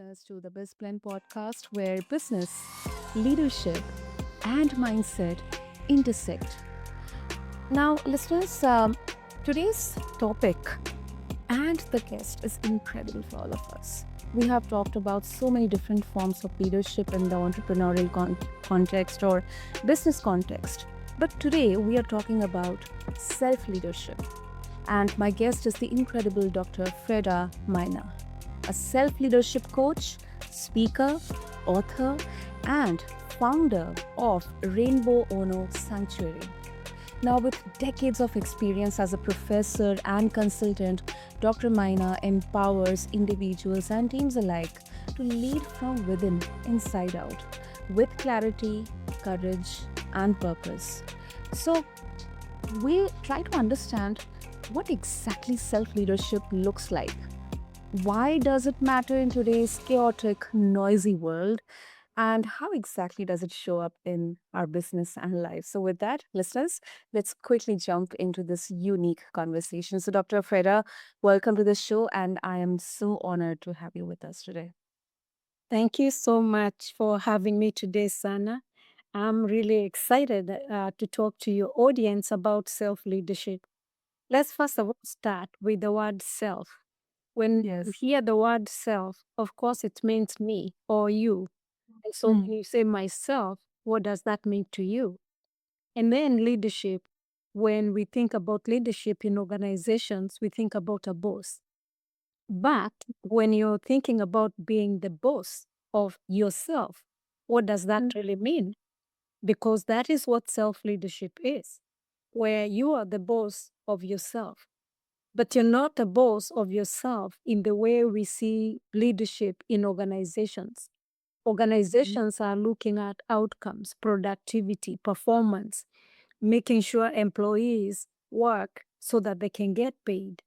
listeners, to the BizBlend podcast where business, leadership, and mindset intersect. Now, listeners, today's topic and the guest is incredible for all of us. We have talked about so many different forms of leadership in the entrepreneurial context or business context. But today we are talking about self leadership. And my guest is the incredible Dr. Fredah Mainah, a self leadership coach, speaker, author, and founder of Rainbow Ono Sanctuary. Now, with decades of experience as a professor and consultant, Dr. Mainah empowers individuals and teams alike to lead from within, inside out, with clarity, courage, and purpose. So, we try to understand what exactly self leadership looks like. Why does it matter in today's chaotic, noisy world? And how exactly does it show up in our business and life? So, with that, listeners, let's quickly jump into this unique conversation. So, Dr. Fredah, welcome to the show, and I am so honored to have you with us today. Thank you so much for having me today, Sana. I'm really excited to talk to your audience about self leadership. Let's first of all start with the word self. When you Yes. hear the word self, of course, it means me or you. And so Mm, when you say myself, what does that mean to you? And then leadership. When we think about leadership in organizations, we think about a boss. But when you're thinking about being the boss of yourself, what does that mm, really mean? Because that is what self leadership is, where you are the boss of yourself. But you're not a boss of yourself in the way we see leadership in organizations. mhm, Organizations are looking at outcomes, productivity, performance, making sure employees work so that they can get paid.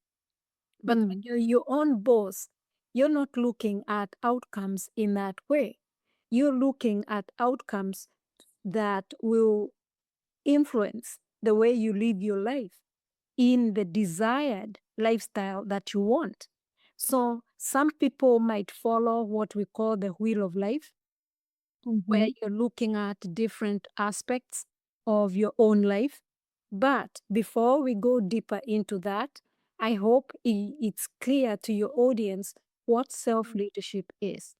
But when mm, you're your own boss, you're not looking at outcomes in that way. You're looking at outcomes that will influence the way you live your life in the desired lifestyle that you want. So some people might follow what we call the wheel of life, where mhm, you're looking at different aspects of your own life. But before we go deeper into that, I hope it's clear to your audience what self leadership is,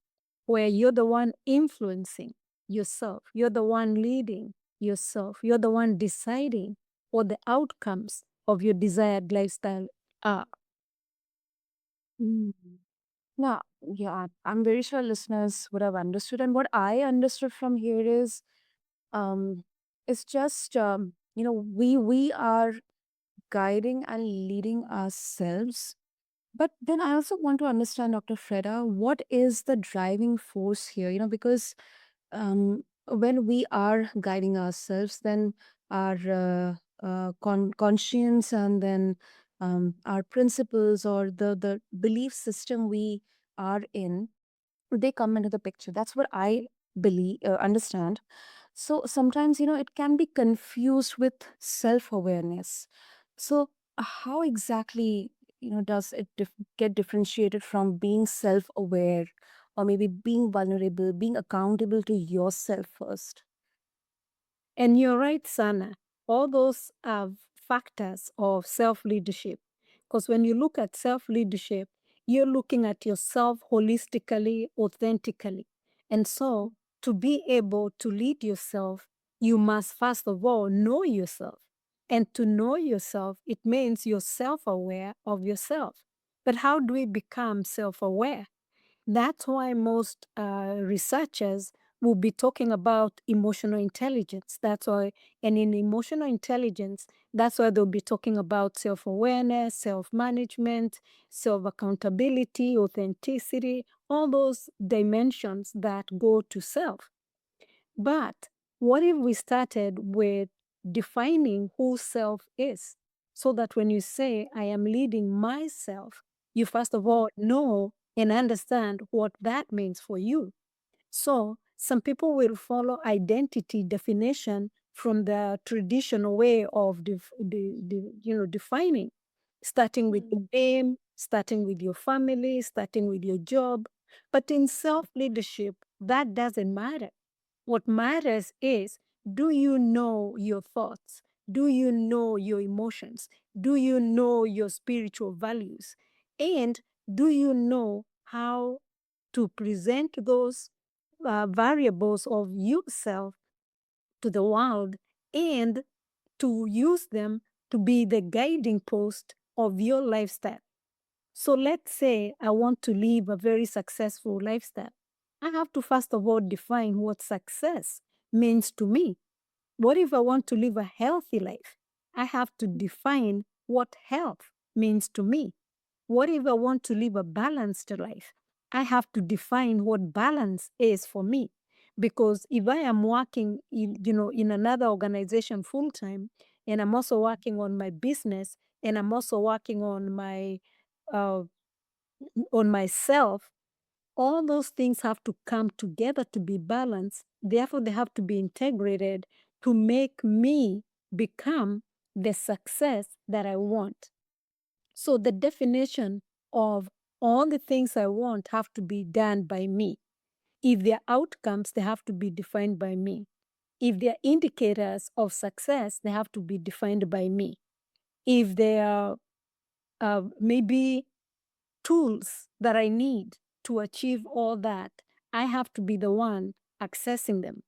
where you're the one influencing yourself, you're the one leading yourself, you're the one deciding what the outcomes of your desired lifestyle are. mm. Now, yeah, I'm very sure listeners would have understood. And what I understood from here is it's just we are guiding and leading ourselves. But then I also want to understand, Dr. Freda, what is the driving force here? Because when we are guiding ourselves, then our conscience and then our principles or the belief system we are in, they come into the picture. That's what I believe, understand. So sometimes, it can be confused with self awareness. So, how exactly, does it get differentiated from being self aware or maybe being vulnerable, being accountable to yourself first? And you're right, Sana. All those are factors of self leadership. Because when you look at self leadership, you're looking at yourself holistically, authentically. And so, to be able to lead yourself, you must first of all know yourself. And to know yourself, it means you're self aware of yourself. But how do we become self aware? That's why most researchers will be talking about emotional intelligence. That's why, and in emotional intelligence, that's why they'll be talking about self awareness, self management, self accountability, authenticity, all those dimensions that go to self. But what if we started with defining who self is? So that when you say, I am leading myself, you first of all know and understand what that means for you. So some people will follow identity definition from the traditional way of defining, starting with your Mm, name, starting with your family, starting with your job. But in self leadership, that doesn't matter. What matters is, do you know your thoughts? Do you know your emotions? Do you know your spiritual values? And do you know how to present those variables of yourself to the world and to use them to be the guiding post of your lifestyle? So let's say I want to live a very successful lifestyle. I have to first of all define what success means to me. What if I want to live a healthy life? I have to define what health means to me. What if I want to live a balanced life? I have to define what balance is for me. Because if I am working in another organization full time, and I'm also working on my business, and I'm also working uh, on myself, all those things have to come together to be balanced. Therefore, they have to be integrated to make me become the success that I want. So the definition of all the things I want have to be done by me. If they're outcomes, they have to be defined by me. If they're indicators of success, they have to be defined by me. If they are maybe tools that I need to achieve all that, I have to be the one accessing them.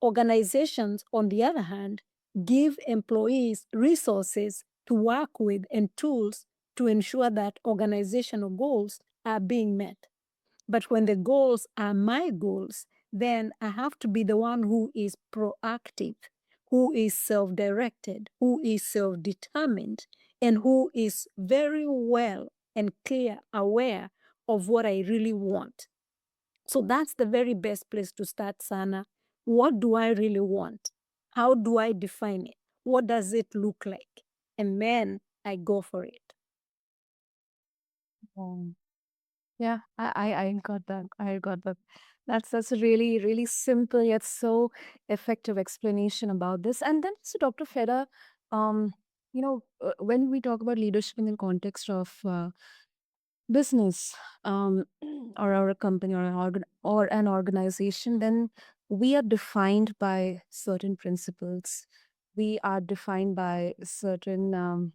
Organizations, on the other hand, give employees resources to work with and tools to ensure that organizational goals are being met. But when the goals are my goals, then I have to be the one who is proactive, who is self directed, who is self determined, and who is very well and clear aware of what I really want. So that's the very best place to start, Sana. What do I really want? How do I define it? What does it look like? And then I go for it. Um, yeah, I got that. I got that. That's a really, really simple yet so effective explanation about this. And then, so Dr. Feda, when we talk about leadership in the context of business, or a company or an organization, then we are defined by certain principles. We are defined by certain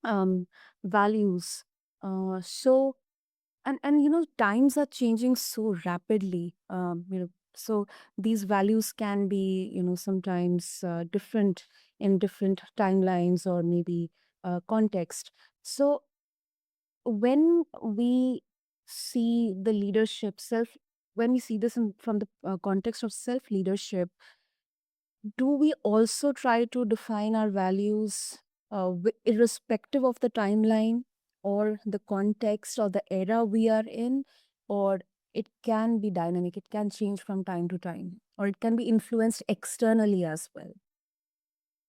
um, values. So and times are changing so rapidly. So these values can be sometimes different in different timelines or maybe context. So when we see the leadership self when we see this from the context of self leadership, do we also try to define our values irrespective of the timeline or the context or the era we are in? Or it can be dynamic, it can change from time to time, or it can be influenced externally as well?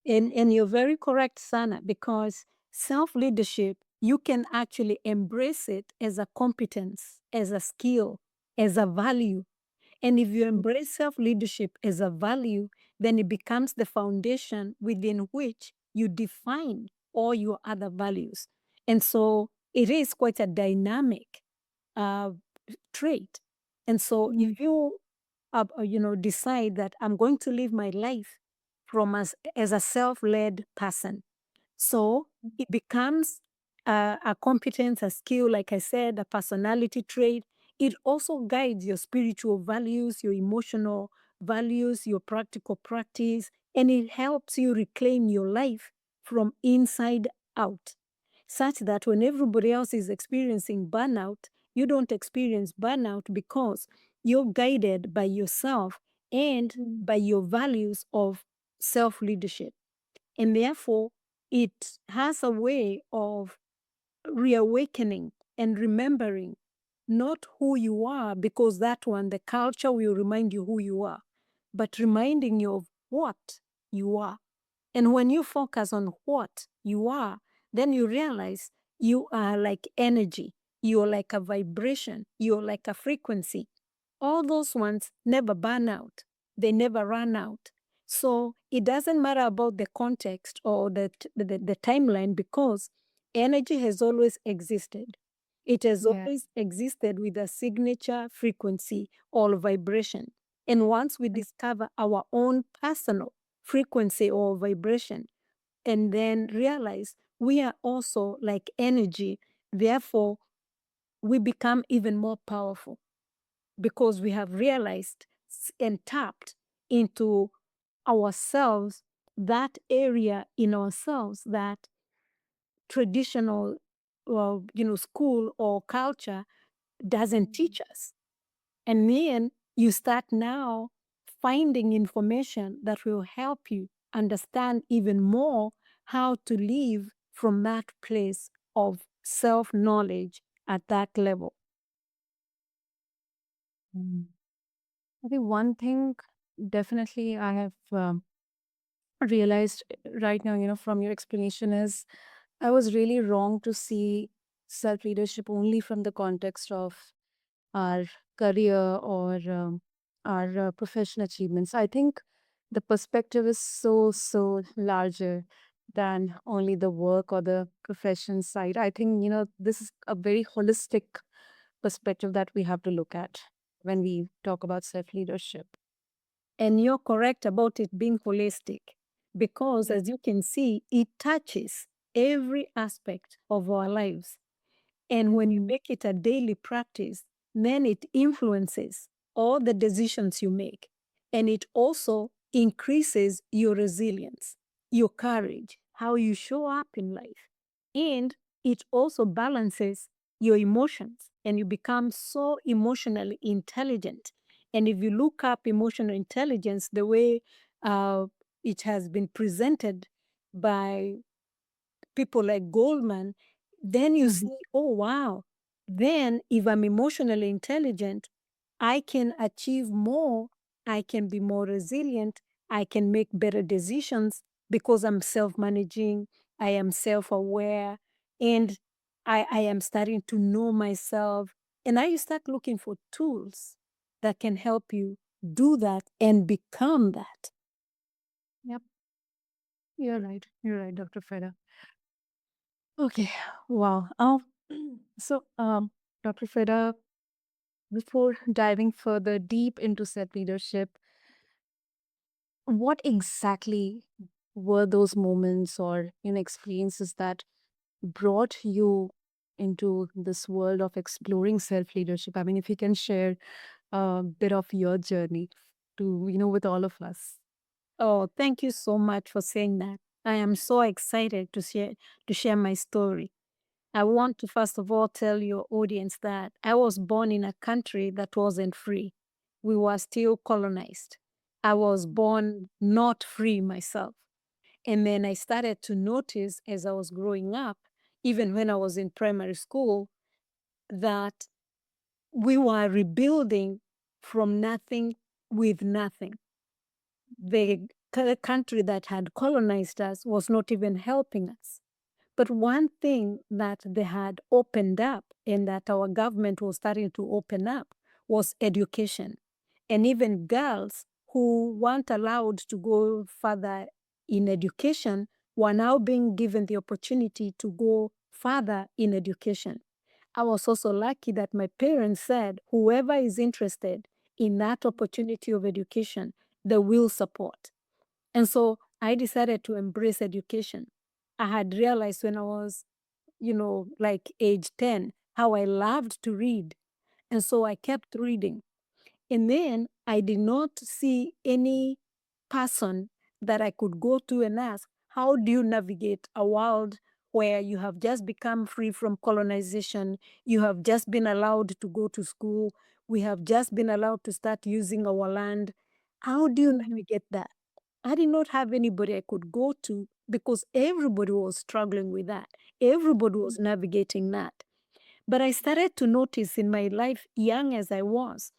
And you're very correct, Sana, because self leadership, you can actually embrace it as a competence, as a skill, as a value. And if you embrace self leadership as a value, then it becomes the foundation within which you define all your other values. And so it is quite a dynamic uh, trait. And so if you decide that I'm going to live my life as a self-led person, so it becomes a competence, a skill, like I said, a personality trait. It also guides your spiritual values, your emotional values, your practical practice, and it helps you reclaim your life from inside out, such that when everybody else is experiencing burnout, you don't experience burnout because you're guided by yourself and by your values of self leadership. And therefore, it has a way of reawakening and remembering not who you are, because that one, the culture will remind you who you are, but reminding you of what you are. And when you focus on what you are, then you realize you are like energy, you're like a vibration, you're like a frequency. All those ones never burn out, they never run out. So it doesn't matter about the context or the timeline, because energy has always existed. It has Yeah. always existed with a signature frequency or vibration. And once we discover our own personal frequency or vibration, and then realize we are also like energy, therefore, we become even more powerful because we have realized and tapped into ourselves, that area in ourselves that traditional, well, school or culture doesn't teach us. And then you start now finding information that will help you understand even more how to live from that place of self knowledge at that level. Mm. I think one thing definitely I have realized right now, from your explanation is I was really wrong to see self leadership only from the context of our career or our professional achievements. I think the perspective is so larger than only the work or the profession side. I think, this is a very holistic perspective that we have to look at when we talk about self leadership. And you're correct about it being holistic because, Yeah. as you can see, it touches every aspect of our lives. And when you Mhm. make it a daily practice, then it influences all the decisions you make. And it also increases your resilience, your courage, how you show up in life. And it also balances your emotions, and you become so emotionally intelligent. And if you look up emotional intelligence, the way it has been presented by people like Goldman, then you Mhm. see, oh, wow. Then, if I'm emotionally intelligent, I can achieve more. I can be more resilient. I can make better decisions because I'm self managing. I am self aware. And I am starting to know myself. And now you start looking for tools that can help you do that and become that. Yep, you're right. You're right, Dr. Freda. Okay, wow. So, Dr. Freda, before diving further deep into self leadership, what exactly were those moments or experiences that brought you into this world of exploring self leadership? I mean, if you can share a bit of your journey to with all of us. Oh, thank you so much for saying that. I am so excited to share my story. I want to first of all tell your audience that I was born in a country that wasn't free. We were still colonized. I was born not free myself. And then I started to notice as I was growing up, even when I was in primary school, that we were rebuilding from nothing with nothing. The country that had colonized us was not even helping us. But one thing that they had opened up and that our government was starting to open up was education. And even girls who weren't allowed to go further in education were now being given the opportunity to go further in education. I was also lucky that my parents said, whoever is interested in that opportunity of education, they will support. And so I decided to embrace education. I had realized when I was, like age 10, how I loved to read. And so I kept reading. And then I did not see any person that I could go to and ask, how do you navigate a world where you have just become free from colonization? You have just been allowed to go to school. We have just been allowed to start using our land. How do you Mhm. navigate that? I did not have anybody I could go to because everybody was struggling with that. Everybody was navigating that. But I started to notice in my life, young as I was,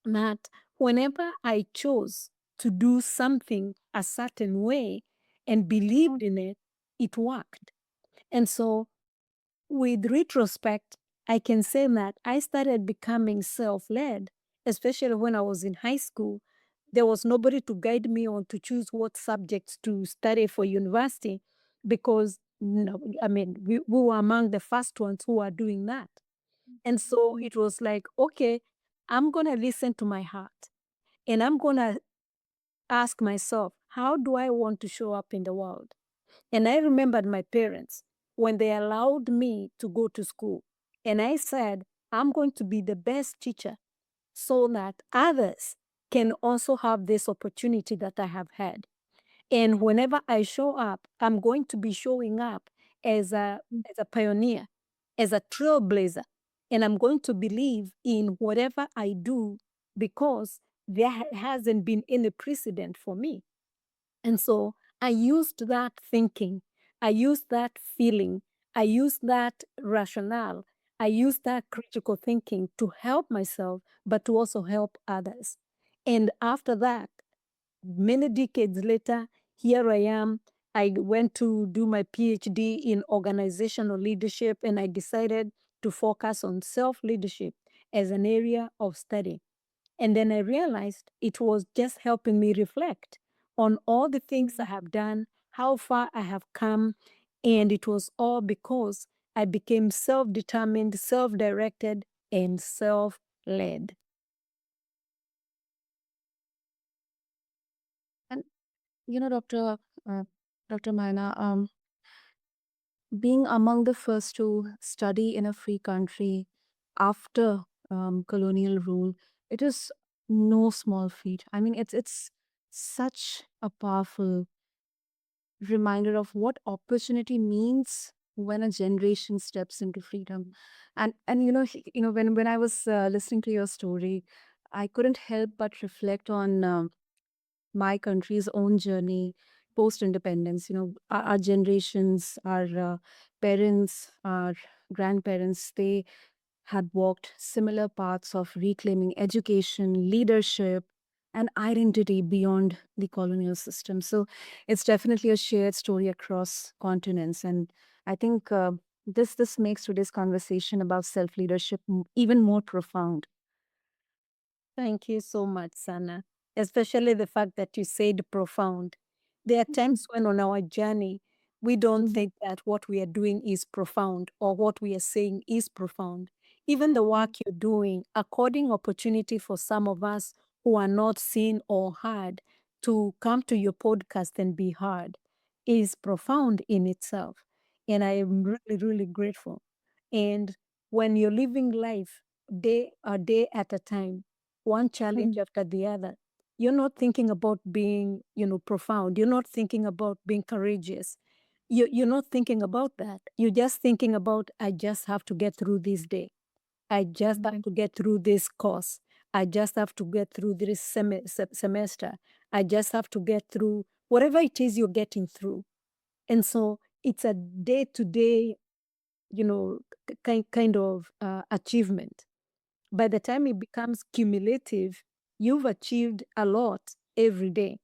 that whenever I chose to do something a certain way and believed in it, it worked. And so, with retrospect, I can say that I started becoming self led, especially when I was in high school. There was nobody to guide me on to choose what subjects to study for university because, no, I mean, we were among the first ones who were doing that. And so it was like, okay, I'm going to listen to my heart and I'm going to ask myself, how do I want to show up in the world? And I remembered my parents when they allowed me to go to school. And I said, I'm going to be the best teacher so that others can also have this opportunity that I have had. And whenever I show up, I'm going to be showing up as a pioneer, as a trailblazer. And I'm going to believe in whatever I do because there hasn't been any precedent for me. And so I used that thinking, I used that feeling, I used that rationale, I used that critical thinking to help myself, but to also help others. And after that, many decades later, here I am. I went to do my PhD in organizational leadership, and I decided to focus on self leadership as an area of study. And then I realized it was just helping me reflect on all the things I have done, how far I have come. And it was all because I became self determined, self directed, and self led. And Dr. Mainah, being among the first to study in a free country after colonial rule, it is no small feat. I mean, it's such a powerful reminder of what opportunity means when a generation steps into freedom. And when I was listening to your story, I couldn't help but reflect on my country's own journey post independence. Our generations, our parents, our grandparents, they had walked similar paths of reclaiming education, leadership, and identity beyond the colonial system. So it's definitely a shared story across continents. And I think this makes today's conversation about self leadership even more profound. Thank you so much, Sana. Especially the fact that you said profound. There are times when on our journey, we don't think that what we are doing is profound or what we are saying is profound. Even the work you're doing, according opportunity for some of us who are not seen or heard to come to your podcast and be heard is profound in itself. And I am really, really grateful. And when you're living life day a day at a time, one challenge after the other, you're not thinking about being, profound. You're not thinking about being courageous. You're not thinking about that. You're just thinking about, I just have to get through this day. I just have to get through this course. I just have to get through this semester. I just have to get through whatever it is you're getting through. And so it's a day to day, kind of achievement. By the time it becomes cumulative, you've achieved a lot every day.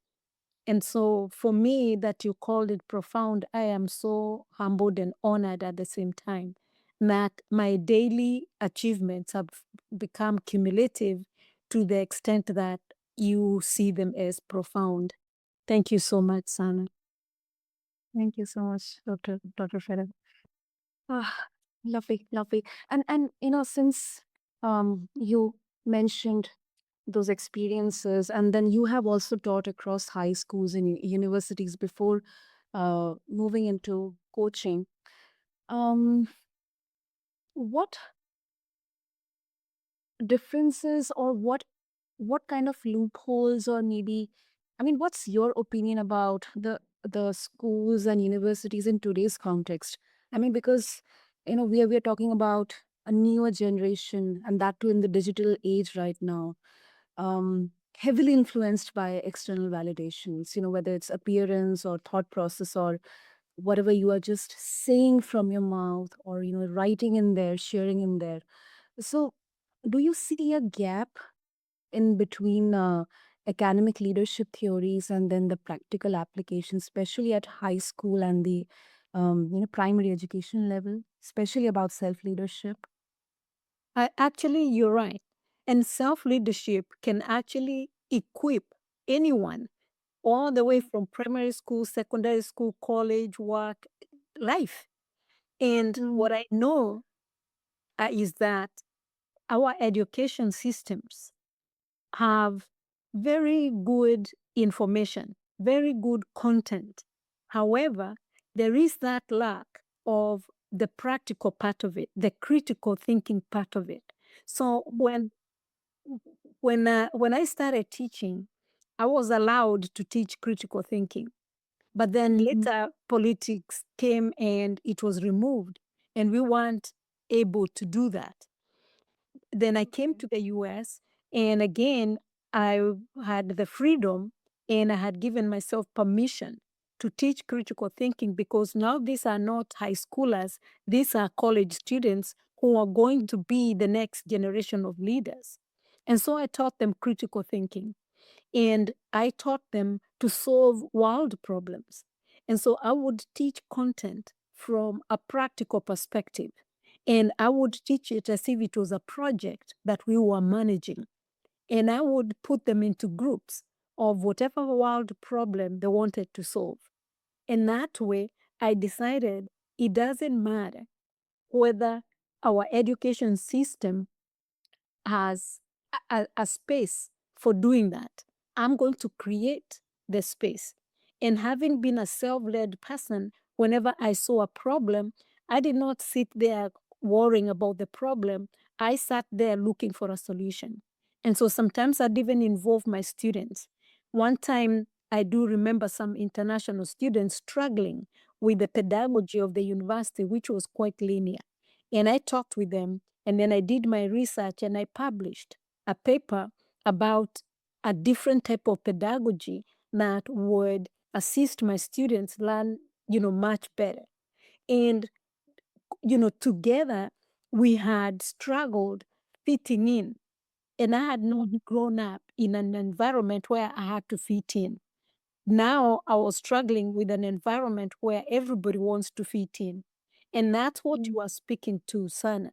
And so for me, that you called it profound, I am so humbled and honored at the same time that my daily achievements have become cumulative to the extent that you see them as profound. Thank you so much, Sana. Thank you so much, Dr. Fredah. Ah, lovely, lovely. And since you mentioned those experiences, and then you have also taught across high schools and universities before moving into coaching. Um, what differences or what kind of loopholes, or maybe, I mean, what's your opinion about the schools and universities in today's context? I mean, because we are talking about a newer generation, and that too in the digital age right now, heavily influenced by external validations, whether it's appearance or thought process or whatever you are just saying from your mouth, or writing in there, sharing in there. So do you see a gap in between academic leadership theories and then the practical application, especially at high school and the primary education level, especially about self leadership? Actually, you're right. And self leadership can actually equip anyone all the way from primary school, secondary school, college, work, life. And Mm, what I know is that our education systems have very good information, very good content. However, there is that lack of the practical part of it, the critical thinking part of it. So when I started teaching, I was allowed to teach critical thinking. But then later politics came and it was removed, and we weren't able to do that. Then I came to the US, and again, I had the freedom and I had given myself permission to teach critical thinking, because now these are not high schoolers, these are college students who are going to be the next generation of leaders. And so I taught them critical thinking, and I taught them to solve world problems. And so I would teach content from a practical perspective. And I would teach it as if it was a project that we were managing. And I would put them into groups of whatever world problem they wanted to solve. And that way, I decided it doesn't matter whether our education system has a space for doing that. I'm going to create the space. And having been a self-led person, whenever I saw a problem, I did not sit there worrying about the problem. I sat there looking for a solution. And so sometimes I'd even involve my students. One time, I do remember some international students struggling with the pedagogy of the university, which was quite linear. And I talked with them, and then I did my research and I published a paper about a different type of pedagogy that would assist my students learn, much better. And, together we had struggled fitting in. And I had not grown up in an environment where I had to fit in. Now I was struggling with an environment where everybody wants to fit in. And that's what you are speaking to, Sana,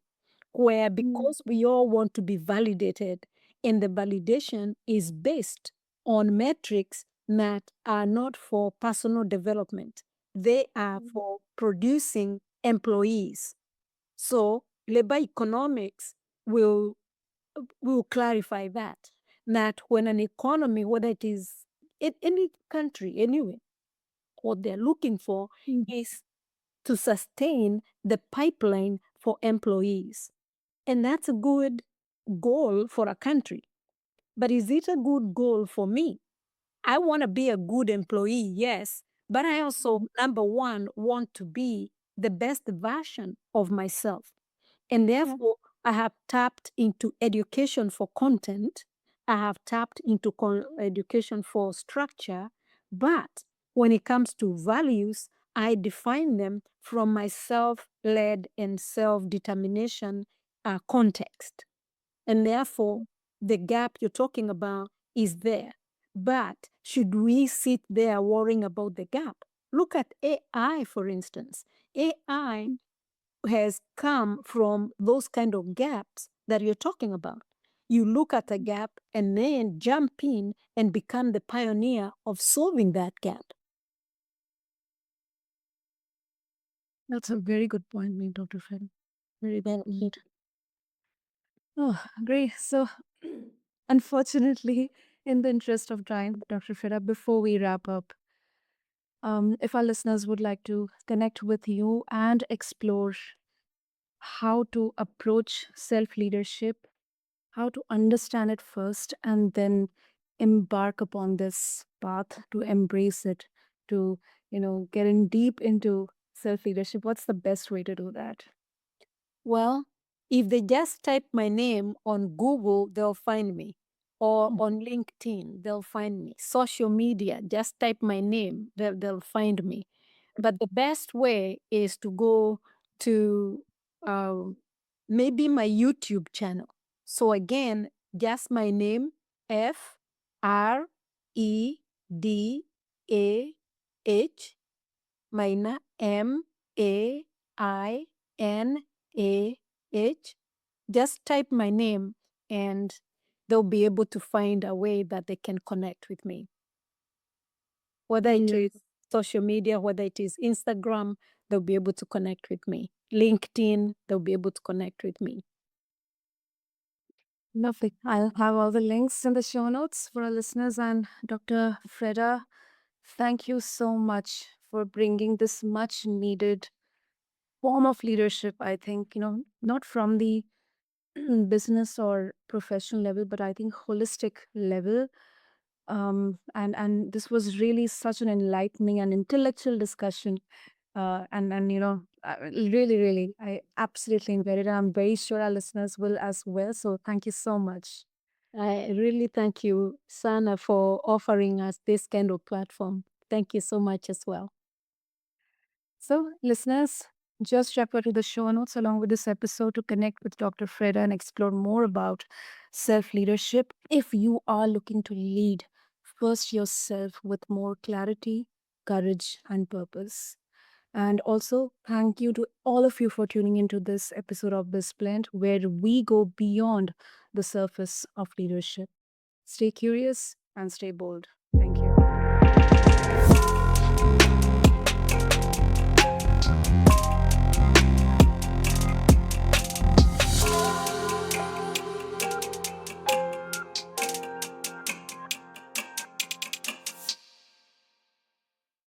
where because we all want to be validated, and the validation is based on metrics that are not for personal development, they are for producing employees. So labor economics will clarify that when an economy, whether it is in any country anyway, what they're looking for is to sustain the pipeline for employees. And that's a good goal for a country. But is it a good goal for me? I want to be a good employee, yes. But I also, number one, want to be the best version of myself. And therefore, I have tapped into education for content. I have tapped into education for structure. But when it comes to values, I define them from my self led and self determination context. And therefore, the gap you're talking about is there. But should we sit there worrying about the gap? Look at AI, for instance. AI has come from those kind of gaps that you're talking about. You look at a gap and then jump in and become the pioneer of solving that gap. That's a very good point made, Dr. Fred. Very well made. Oh, great. So, unfortunately, in the interest of time, Dr. Freda, before we wrap up, if our listeners would like to connect with you and explore how to approach self leadership, how to understand it first, and then embark upon this path to embrace it, to get in deep into self leadership, what's the best way to do that? Well, if they just type my name on Google, they'll find me. Or on LinkedIn, they'll find me. Social media, just type my name, they'll find me. But the best way is to go to maybe my YouTube channel. So again, just my name, Fredah, Mainah, Mainah. Just type my name and they'll be able to find a way that they can connect with me. Whether it is social media, whether it is Instagram, they'll be able to connect with me. LinkedIn, they'll be able to connect with me. Lovely. I'll have all the links in the show notes for our listeners. And Dr. Freda, thank you so much for bringing this much needed form of leadership. I think, not from the business or professional level, but I think holistic level. And this was really such an enlightening and intellectual discussion. Really, I absolutely enjoyed it. And I'm very sure our listeners will as well. So thank you so much. I really thank you, Sana, for offering us this kind of platform. Thank you so much as well. So, listeners, just refer to the show notes along with this episode to connect with Dr. Freda and explore more about self leadership. If you are looking to lead, first yourself with more clarity, courage, and purpose. And also, thank you to all of you for tuning into this episode of BizBlend, where we go beyond the surface of leadership. Stay curious and stay bold.